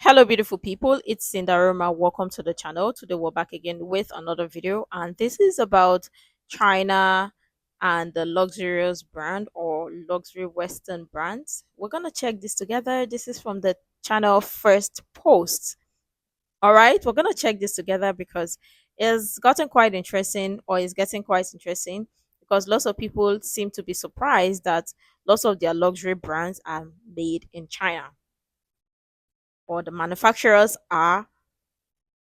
Hello, beautiful people. It's Sindafam. Welcome to the channel. Today, we're back again with another video, and this is about China and the luxurious brand or luxury Western brands. We're gonna check this together. This is from the channel First Post. All right, we're gonna check this together because it's gotten quite interesting, or it's getting quite interesting because lots of people seem to be surprised that lots of their luxury brands are made in China, or the manufacturers are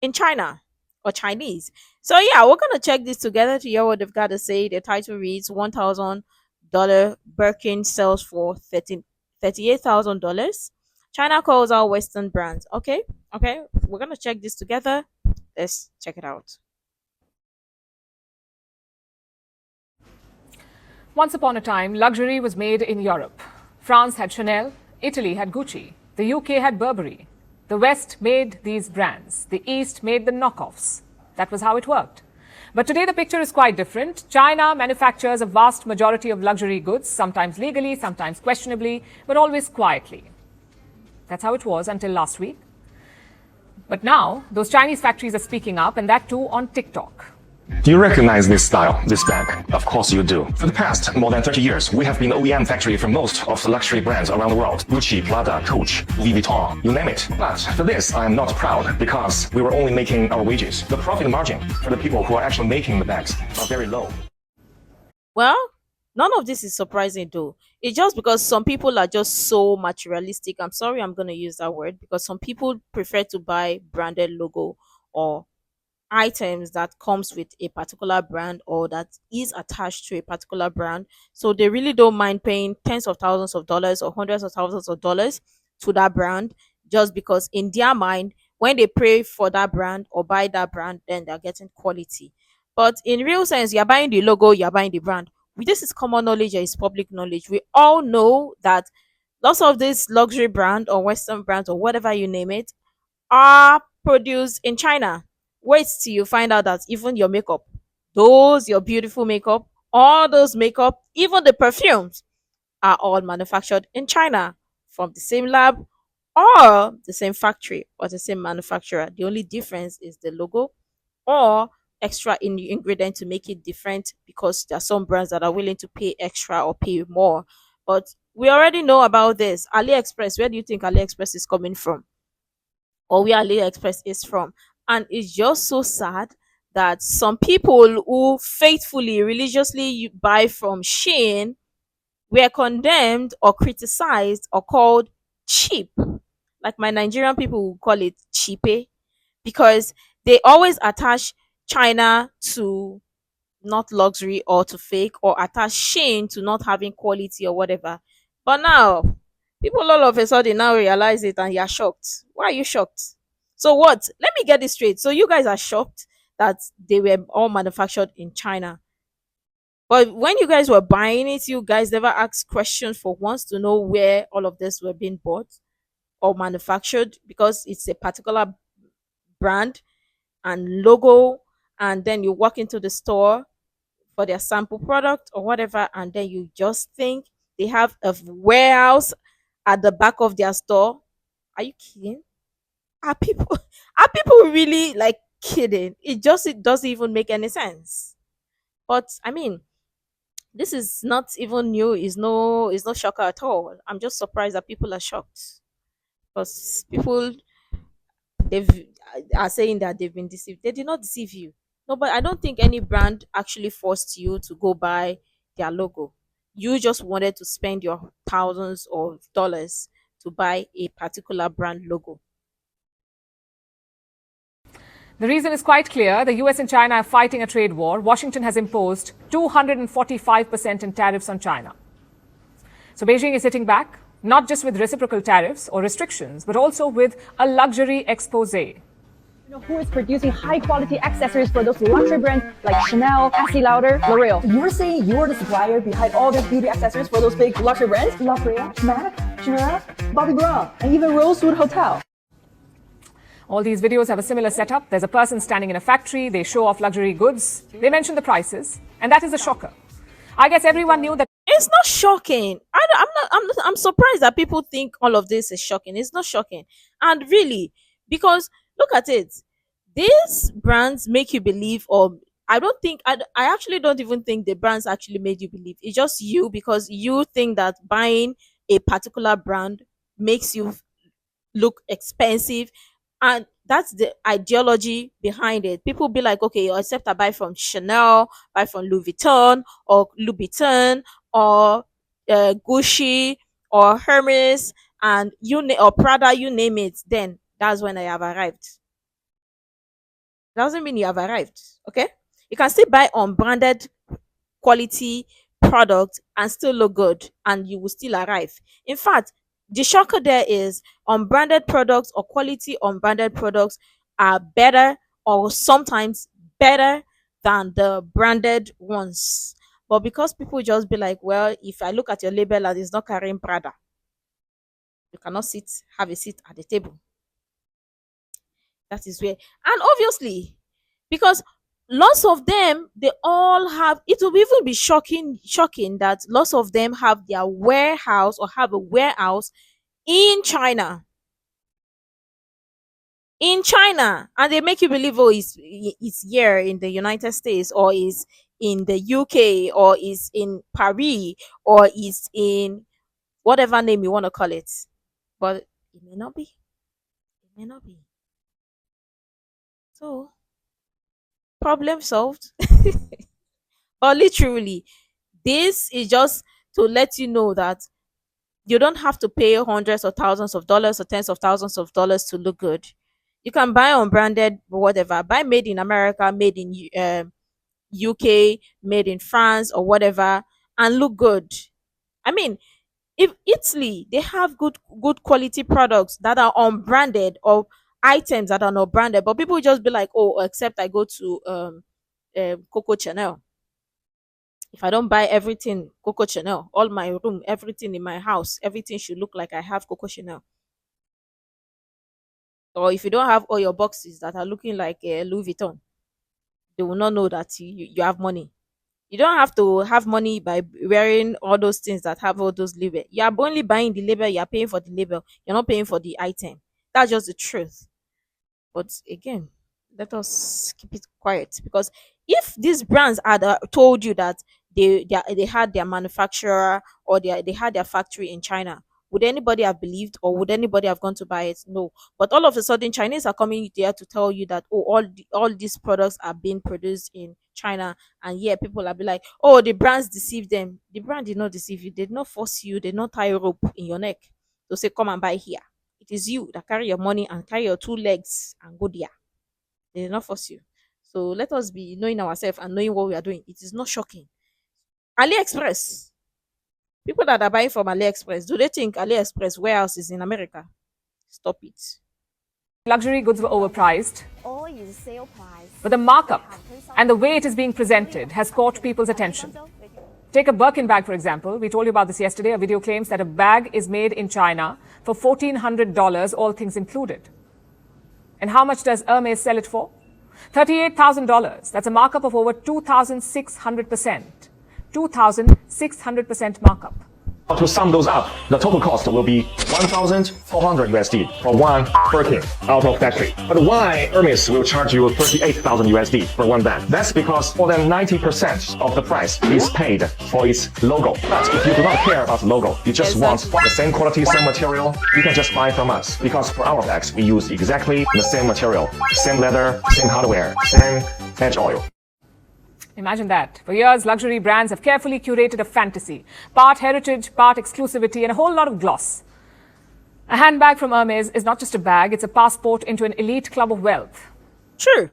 in China or Chinese. So yeah, we're gonna check this together to hear what they've got to say. The title reads $1,000 Birkin sells for $38,000. China calls out Western brands. Okay, we're gonna check this together. Let's check it out. Once upon a time, luxury was made in Europe. France had Chanel, Italy had Gucci, the UK had Burberry. The West made these brands. The East made the knockoffs. That was how it worked. But today the picture is quite different. China manufactures a vast majority of luxury goods, sometimes legally, sometimes questionably, but always quietly. That's how it was until last week. But now, those Chinese factories are speaking up, and that too on TikTok. Do you recognize this style, this bag? Of course you do. For the past more than 30 years, we have been the OEM factory for most of the luxury brands around the world. Gucci, Prada, Coach, Louis Vuitton, you name it. But for this, I am not proud because we were only making our wages. The profit margin for the people who are actually making the bags are very low. Well, none of this is surprising though. It's just because some people are just so materialistic. I'm sorry, I'm going to use that word because some people prefer to buy branded logo or items that comes with a particular brand or that is attached to a particular brand, so they really don't mind paying tens of thousands of dollars or hundreds of thousands of dollars to that brand, just because in their mind, when they pay for that brand or buy that brand, then they're getting quality. But in real sense, you're buying the logo, you're buying the brand. This is common knowledge, or it's public knowledge. We all know that lots of these luxury brand or Western brands or whatever you name it are produced in China. Wait till you find out that even your makeup, your beautiful makeup, all those makeup, even the perfumes are all manufactured in China from the same lab or the same factory or the same manufacturer. The only difference is the logo or extra in the ingredient to make it different, because there are some brands that are willing to pay extra or pay more. But we already know about this. AliExpress, where do you think AliExpress is coming from? Or where AliExpress is from? And it's just so sad that some people who faithfully, religiously buy from Shein were condemned or criticized or called cheap. Like my Nigerian people will call it cheape, because they always attach China to not luxury or to fake, or attach Shein to not having quality or whatever. But now, people all of a sudden now realize it and you're shocked. Why are you shocked? So what? Let me get this straight. So you guys are shocked that they were all manufactured in China. But when you guys were buying it, you guys never asked questions for once to know where all of this were being bought or manufactured, because it's a particular brand and logo, and then you walk into the store for their sample product or whatever, and then you just think they have a warehouse at the back of their store. Are you kidding? Are people are people really like kidding? It doesn't even make any sense. But I mean, this is not even new. It's no shocker at all. I'm just surprised that people are shocked, because people, they've are saying that they've been deceived. They did not deceive you. No, but I don't think any brand actually forced you to go buy their logo. You just wanted to spend your thousands of dollars to buy a particular brand logo. The reason is quite clear. The US and China are fighting a trade war. Washington has imposed 245% in tariffs on China. So Beijing is sitting back, not just with reciprocal tariffs or restrictions, but also with a luxury expose. You know who is producing high-quality accessories for those luxury brands like Chanel, Estee Lauder, L'Oreal? You're saying you're the supplier behind all these beauty accessories for those big luxury brands? L'Oreal, MAC, Chanel, Bobbi Brown, and even Rosewood Hotel. All these videos have a similar setup. There's a person standing in a factory. They show off luxury goods. They mention the prices. And that is a shocker. I guess everyone knew that. It's not shocking. I'm surprised that people think all of this is shocking. It's not shocking. And really, because look at it. These brands make you believe, or I actually don't even think the brands actually made you believe. It's just you, because you think that buying a particular brand makes you look expensive, and that's the ideology behind it. People be like, okay, except I buy from Chanel, buy from Louis Vuitton, or Gucci, or Hermes, and or Prada, you name it, then that's when I have arrived. Doesn't mean you have arrived. Okay, you can still buy unbranded quality product and still look good, and you will still arrive. In fact, the shocker there is unbranded products or quality unbranded products are better, or sometimes better than the branded ones. But because people just be like, well, if I look at your label and it's not carrying Prada, you cannot have a seat at the table. That is where, and obviously, because lots of them, they all have, it will even be shocking that lots of them have their warehouse, or have a warehouse in China, and they make you believe, oh, it's here in the United States, or is in the UK, or is in Paris, or is in whatever name you want to call it. But it may not be. It may not be. So, problem solved. But literally, this is just to let you know that you don't have to pay hundreds or thousands of dollars or tens of thousands of dollars to look good. You can buy unbranded, whatever, buy made in America, made in UK, made in France, or whatever, and look good. I mean, if Italy, they have good quality products that are unbranded, or items that are not branded, but people just be like, oh, except I go to Coco Chanel. If I don't buy everything Coco Chanel, all my room, everything in my house, everything should look like I have Coco Chanel. Or if you don't have all your boxes that are looking like Louis Vuitton, they will not know that you have money. You don't have to have money by wearing all those things that have all those labels. You are only buying the label, you are paying for the label, you're not paying for the item. That's just the truth. But again, let us keep it quiet, because if these brands had told you that they had their manufacturer, or they had their factory in China, would anybody have believed, or would anybody have gone to buy it? No. But all of a sudden, Chinese are coming there to tell you that, oh, all these products are being produced in China, and yeah, people are be like, oh, the brands deceived them. The brand did not deceive you. They did not force you. They did not tie a rope in your neck to say, come and buy here. It is you that carry your money and carry your two legs and go there. They did not force you. So let us be knowing ourselves and knowing what we are doing. It is not shocking. AliExpress. People that are buying from AliExpress, do they think AliExpress warehouse is in America? Stop it. Luxury goods were overpriced, All is sale price. but the markup and the way it is being presented has caught people's attention. Take a Birkin bag, for example. We told you about this yesterday. A video claims that a bag is made in China for $1,400, all things included. And how much does Hermes sell it for? $38,000. That's a markup of over 2,600%. 2,600% markup. To sum those up, the total cost will be 1,400 USD for one Birkin out of factory. But why Hermes will charge you 38,000 USD for one bag? That's because more than 90% of the price is paid for its logo. But if you do not care about the logo, you just want the same quality, same material, you can just buy from us. Because for our bags, we use exactly the same material, same leather, same hardware, same edge oil. Imagine that. For years, luxury brands have carefully curated a fantasy. Part heritage, part exclusivity, and a whole lot of gloss. A handbag from Hermes is not just a bag, it's a passport into an elite club of wealth. True.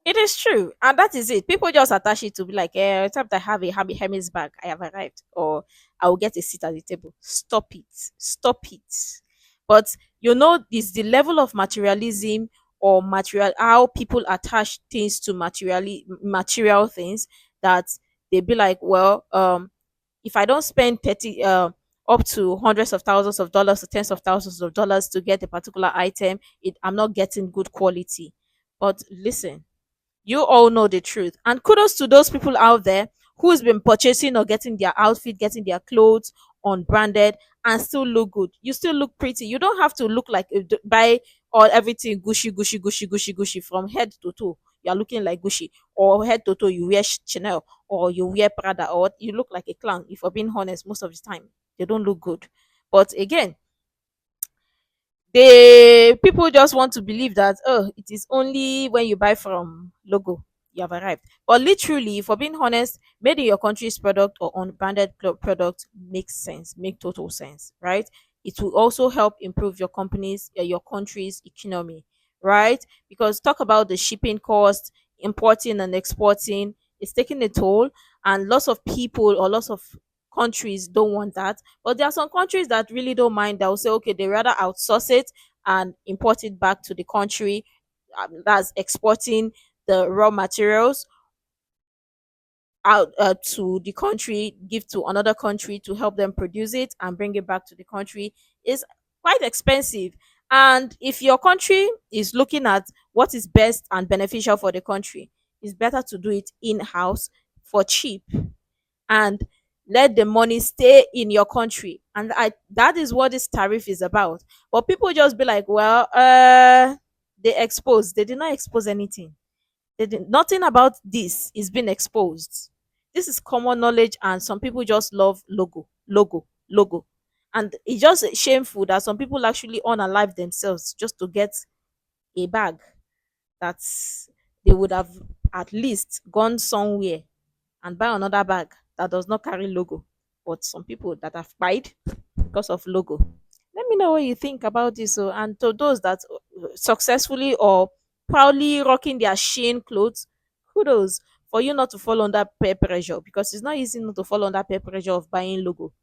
It is true. And that is it. People just attach it to be like, except I have a Hermes bag, I have arrived. Or I will get a seat at the table. Stop it. Stop it. But this the level of materialism, or material, how people attach things to material things, that they be like, well, if I don't spend 30 up to hundreds of thousands of dollars or tens of thousands of dollars to get a particular item, I'm not getting good quality. But listen, you all know the truth, and kudos to those people out there who's been purchasing or getting their outfit, getting their clothes on branded and still look good. You still look pretty. You don't have to look like buy all everything Gucci, Gucci, Gucci, Gucci, Gucci from head to toe. You are looking like Gucci, or head to toe you wear Chanel, or you wear Prada, or you look like a clown. If you're being honest, most of the time they don't look good. But again, they people just want to believe that, oh, it is only when you buy from logo you have arrived. But literally, for being honest, made in your country's product or unbranded product makes sense, make total sense, right? It will also help improve your company's your country's economy, right? Because talk about the shipping cost, importing and exporting, it's taking a toll, and lots of people or lots of countries don't want that. But there are some countries that really don't mind. They'll say, okay, they rather outsource it and import it back to the country, that's exporting the raw materials out to the country, give to another country to help them produce it and bring it back to the country is quite expensive. And if your country is looking at what is best and beneficial for the country, it's better to do it in house for cheap and let the money stay in your country. And that is what this tariff is about. But people just be like, well, they exposed. They did not expose anything. Nothing about this is being exposed. This is common knowledge, and some people just love logo, logo, logo. And it's just shameful that some people actually unalive themselves just to get a bag that they would have at least gone somewhere and buy another bag that does not carry logo. But some people that have cried because of logo. Let me know what you think about this. So, and to those that successfully or proudly rocking their Shein clothes, kudos for you not to fall under peer pressure, because it's not easy not to fall under peer pressure of buying logo.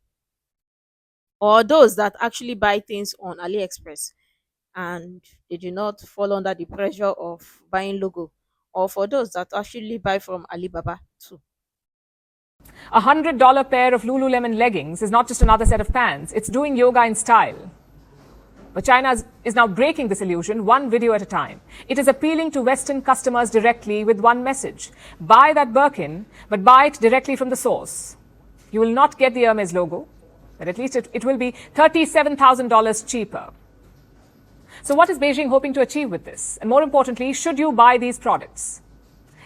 Or those that actually buy things on AliExpress and they do not fall under the pressure of buying logo. Or for those that actually buy from Alibaba too. $100 pair of Lululemon leggings is not just another set of pants, it's doing yoga in style. But China is now breaking this illusion one video at a time. It is appealing to Western customers directly with one message. Buy that Birkin, but buy it directly from the source. You will not get the Hermes logo, but at least it will be $37,000 cheaper. So what is Beijing hoping to achieve with this? And more importantly, should you buy these products?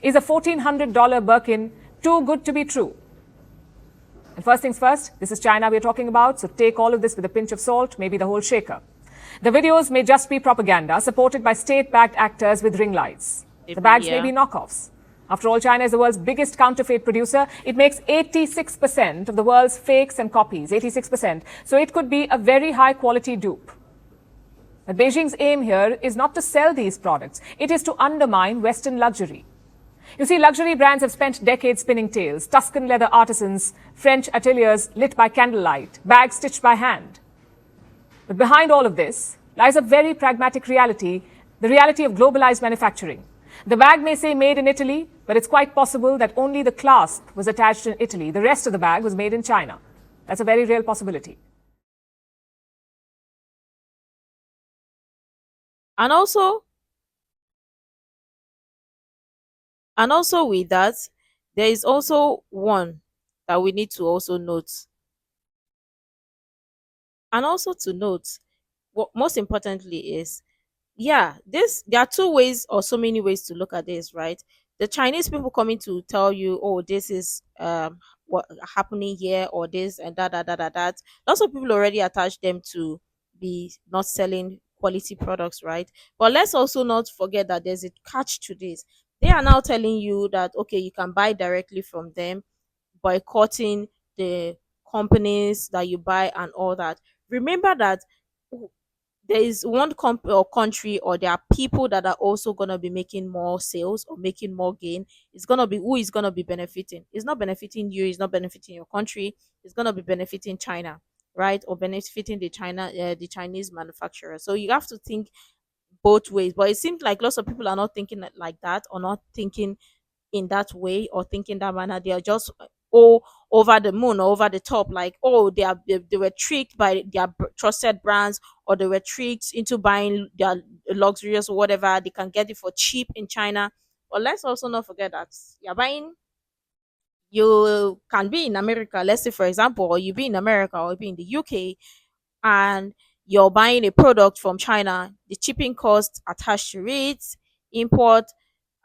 Is a $1,400 Birkin too good to be true? And first things first, this is China we're talking about, so take all of this with a pinch of salt, maybe the whole shaker. The videos may just be propaganda supported by state-backed actors with ring lights. The bags may be knockoffs. After all, China is the world's biggest counterfeit producer. It makes 86% of the world's fakes and copies, 86%. So it could be a very high-quality dupe. But Beijing's aim here is not to sell these products. It is to undermine Western luxury. You see, luxury brands have spent decades spinning tales, Tuscan leather artisans, French ateliers lit by candlelight, bags stitched by hand. But behind all of this lies a very pragmatic reality, the reality of globalized manufacturing. The bag may say made in Italy, but it's quite possible that only the clasp was attached in Italy. The rest of the bag was made in China. That's a very real possibility. And also with that, there is also one that we need to also note. And also to note, what most importantly is, yeah, this there are two ways or so many ways to look at this, right? The Chinese people coming to tell you, oh, this is what happening here, or this and that. Lots of people already attach them to be not selling quality products, right? But let's also not forget that there's a catch to this. They are now telling you that, okay, you can buy directly from them, boycotting the companies that you buy and all that. Remember that there is one or country, or there are people that are also going to be making more sales or making more gain. It's going to be who is going to be benefiting. It's not benefiting you, it's not benefiting your country, it's going to be benefiting China, right? Or benefiting the Chinese manufacturer. So you have to think both ways. But it seems like lots of people are not thinking like that, or not thinking in that way, or thinking that manner. They are just all over the moon or over the top, like, oh, they were tricked by their trusted brands, or they were tricked into buying their luxurious or whatever. They can get it for cheap in China. But let's also not forget that you're buying You can be in America, let's say for example, or you be in America or you be in the UK, and you're buying a product from China, the shipping cost attached to it, import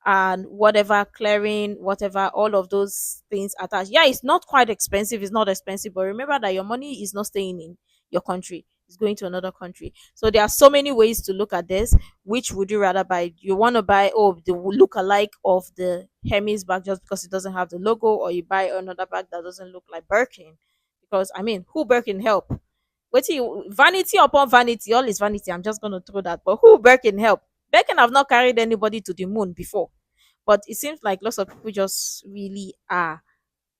and whatever clearing, whatever, all of those things attached. Yeah, it's not quite expensive, it's not expensive, but remember that your money is not staying in your country, it's going to another country. So there are so many ways to look at this. Which would you rather buy? You want to buy, oh, the look alike of the Hermes bag just because it doesn't have the logo, or you buy another bag that doesn't look like Birkin? Because I mean, who Birkin help? Wait till you, vanity upon vanity, all is vanity. I'm just gonna throw that. But who Birkin help? Birkin have not carried anybody to the moon before. But it seems like lots of people just really are,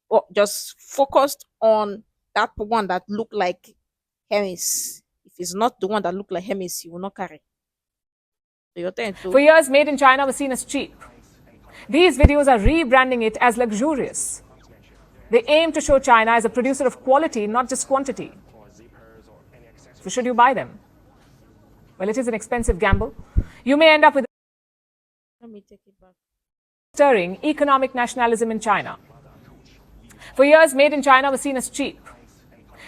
or just focused on that one that look like Hermes. If it's not the one that look like Hermes, you will not carry. So your turn For to. years, made in China was seen as cheap. These videos are rebranding it as luxurious. They aim to show China as a producer of quality, not just quantity. So, should you buy them? Well, it is an expensive gamble. You may end up with Let me take it back. stirring economic nationalism in China. For years, made in China was seen as cheap.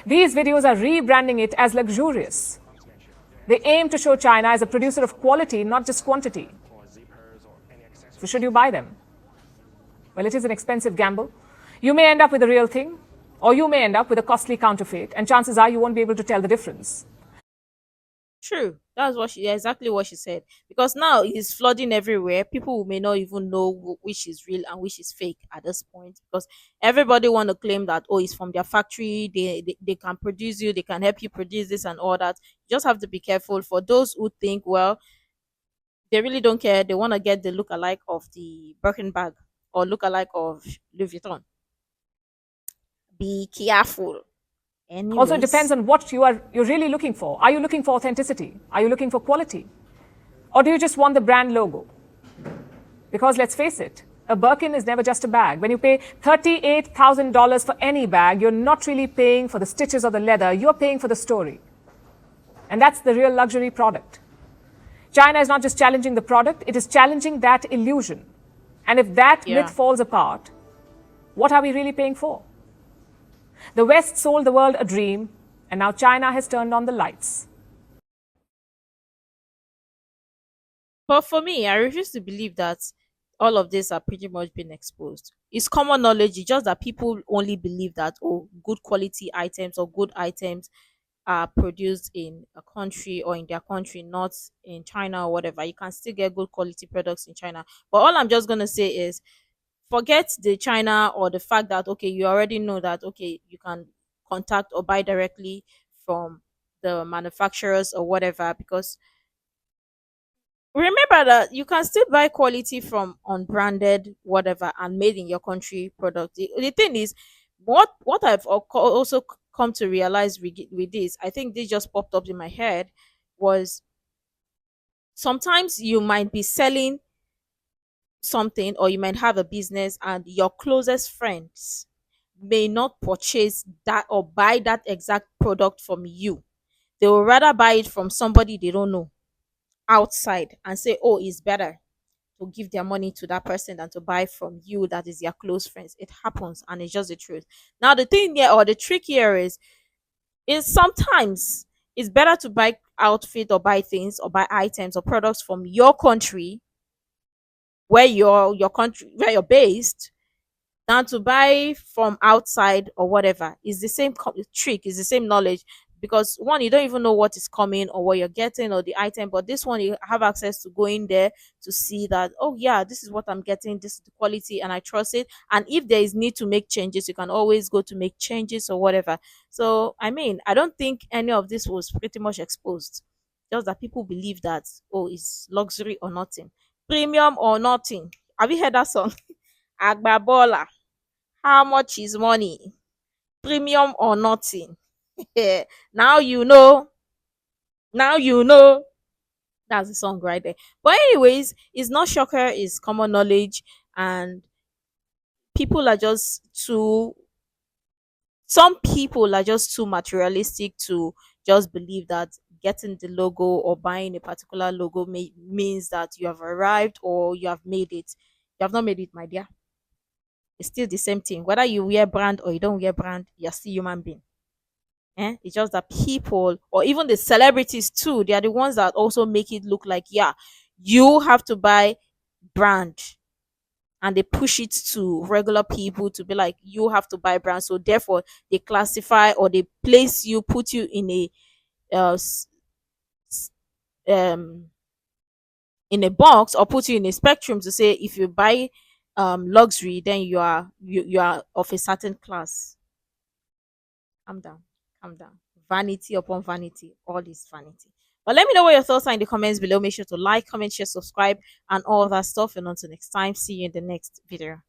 These videos are rebranding it as luxurious. They aim to show China as a producer of quality, not just quantity. So, should you buy them? Well, it is an expensive gamble. You may end up with the real thing, or you may end up with a costly counterfeit, and chances are you won't be able to tell the difference. True. That's what she exactly what she said. Because now it's flooding everywhere. People may not even know which is real and which is fake at this point. Because everybody want to claim that, oh, it's from their factory. They can produce you. They can help you produce this and all that. You just have to be careful. For those who think, well, they really don't care. They want to get the look alike of the Birkin bag or look alike of Louis Vuitton. Be careful. Also, it depends Anyways, on what you're really looking for. Are you looking for authenticity? Are you looking for quality? Or do you just want the brand logo? Because let's face it, a Birkin is never just a bag. When you pay $38,000 for any bag, you're not really paying for the stitches or the leather, you're paying for the story. And that's the real luxury product. China is not just challenging the product, it is challenging that illusion. And if that yeah. myth falls apart, what are we really paying for? The West sold the world a dream, and now China has turned on the lights. But for me, I refuse to believe that all of this are pretty much been exposed. It's common knowledge. It's just that people only believe that, oh, good quality items or good items are produced in a country or in their country, not in China or whatever. You can still get good quality products in China. But all I'm just gonna say is forget the China or the fact that, okay, you already know that, okay, you can contact or buy directly from the manufacturers or whatever. Because remember that you can still buy quality from unbranded whatever and made in your country product. The thing is, what I've also come to realize with this, I think this just popped up in my head, was sometimes you might be selling something or you might have a business and your closest friends may not purchase that or buy that exact product from you. They will rather buy it from somebody they don't know outside and say, oh, it's better to give their money to that person than to buy from you that is their close friends. It happens and it's just the truth. Now the thing here or the trick here is sometimes it's better to buy outfit or buy things or buy items or products from your country where your country where you're based than to buy from outside or whatever. It's the same trick, it's the same knowledge. Because one, you don't even know what is coming or what you're getting or the item, but this one you have access to go in there to see that, oh yeah, this is what I'm getting, this is the quality and I trust it. And if there is need to make changes, you can always go to make changes or whatever. So I mean, I don't think any of this was pretty much exposed. Just that people believe that, oh, it's luxury or nothing, premium or nothing. Have you heard that song? Agbabola, how much is money? Premium or nothing? Now you know. Now you know. That's the song right there. But anyways, it's not shocker. It's common knowledge, and people are just too. Some people are just too materialistic to just believe that getting the logo or buying a particular logo means that you have arrived or you have made it. You have not made it, my dear. It's still the same thing. Whether you wear brand or you don't wear brand, you're still human being. It's just that people, or even the celebrities too, they are the ones that also make it look like, yeah, you have to buy brand, and they push it to regular people to be like, you have to buy brand. So therefore, they classify or they place you, put you in a uh, s- s- um in a box, or put you in a spectrum to say if you buy luxury, then you are of a certain class. Calm down, calm down. Vanity upon vanity, all is vanity. But let me know what your thoughts are in the comments below. Make sure to like, comment, share, subscribe, and all that stuff. And until next time, see you in the next video.